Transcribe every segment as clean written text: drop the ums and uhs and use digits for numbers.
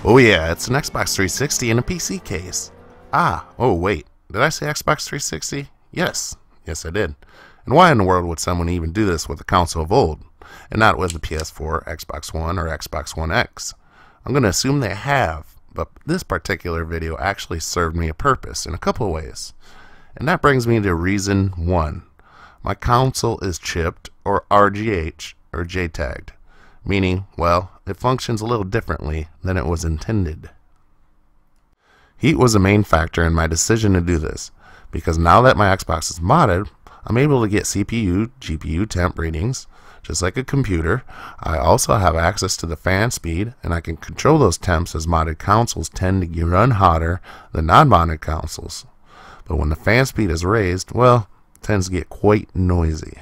Oh yeah, it's an Xbox 360 in a PC case. Oh wait, did I say Xbox 360? Yes I did. And why in the world would someone even do this with a console of old, and not with the PS4, Xbox One, or Xbox One X? I'm going to assume they have, but this particular video actually served me a purpose in a couple of ways. And that brings me to reason 1. My console is chipped, or RGH, or JTAG'd, meaning, well, it functions a little differently than it was intended. Heat was a main factor in my decision to do this, because now that my Xbox is modded, I'm able to get CPU, GPU temp readings, just like a computer. I also have access to the fan speed, and I can control those temps as modded consoles tend to run hotter than non-modded consoles. But when the fan speed is raised, well, it tends to get quite noisy.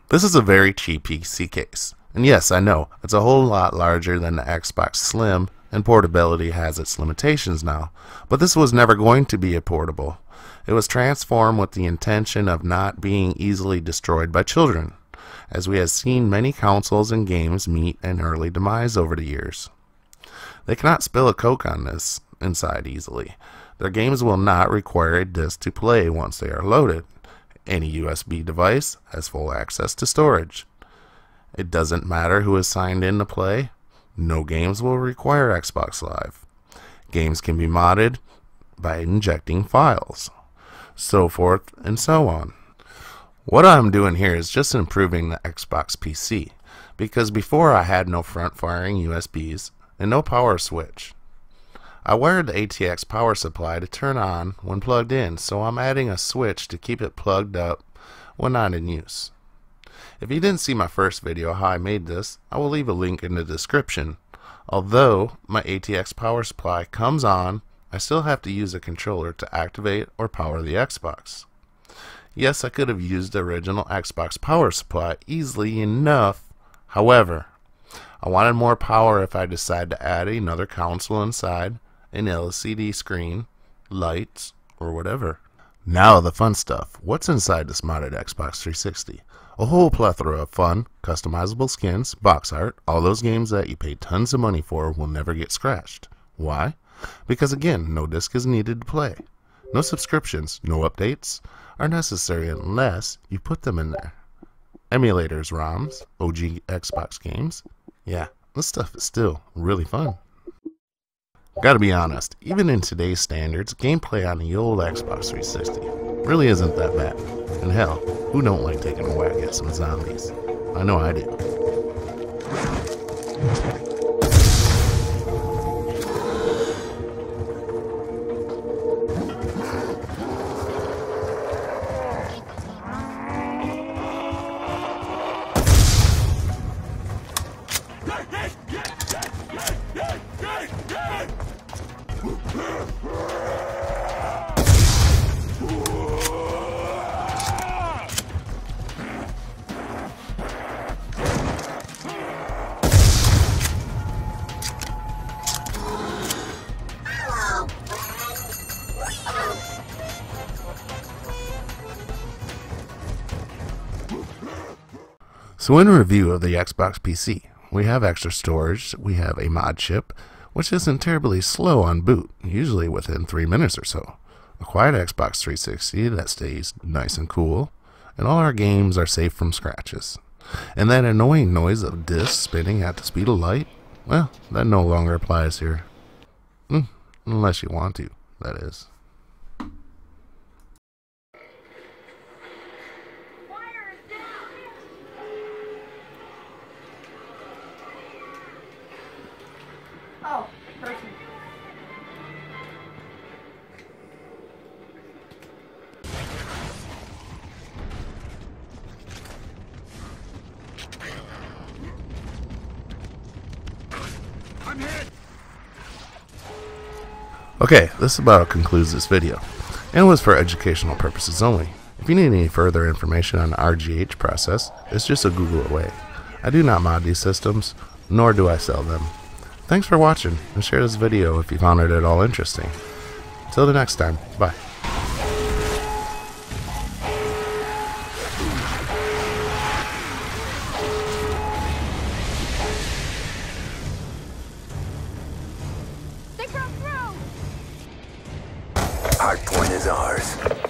This is a very cheap PC case. And yes, I know, it's a whole lot larger than the Xbox Slim, and portability has its limitations now. But this was never going to be a portable. It was transformed with the intention of not being easily destroyed by children, as we have seen many consoles and games meet an early demise over the years. They cannot spill a Coke on this inside easily. Their games will not require a disc to play once they are loaded. Any USB device has full access to storage. It doesn't matter who is signed in to play. No games will require Xbox Live. Games can be modded by injecting files, so forth and so on. What I'm doing here is just improving the Xbox PC, because before I had no front-firing USBs and no power switch. I wired the ATX power supply to turn on when plugged in, so I'm adding a switch to keep it plugged up when not in use. If you didn't see my first video how I made this, I will leave a link in the description. Although my ATX power supply comes on, I still have to use a controller to activate or power the Xbox. Yes, I could have used the original Xbox power supply easily enough. However, I wanted more power if I decide to add another console inside, an LCD screen, lights, or whatever. Now the fun stuff. What's inside this modded Xbox 360? A whole plethora of fun, customizable skins, box art, all those games that you paid tons of money for will never get scratched. Why? Because again, no disc is needed to play. No subscriptions, no updates are necessary unless you put them in there. Emulators, ROMs, OG Xbox games. Yeah, this stuff is still really fun. Gotta be honest, even in today's standards, gameplay on the old Xbox 360 really isn't that bad. And hell, who don't like taking a whack at some zombies? I know I do. So in review of the Xbox PC, we have extra storage, we have a mod chip, which isn't terribly slow on boot, usually within 3 minutes or so. A quiet Xbox 360 that stays nice and cool, and all our games are safe from scratches. And that annoying noise of discs spinning at the speed of light, well, that no longer applies here. Unless you want to, that is. Oh, person. I'm hit. Okay, this about concludes this video, and it was for educational purposes only. If you need any further information on the RGH process, it's just a Google away. I do not mod these systems, nor do I sell them. Thanks for watching, and share this video if you found it at all interesting. Till the next time, bye. hard point is ours.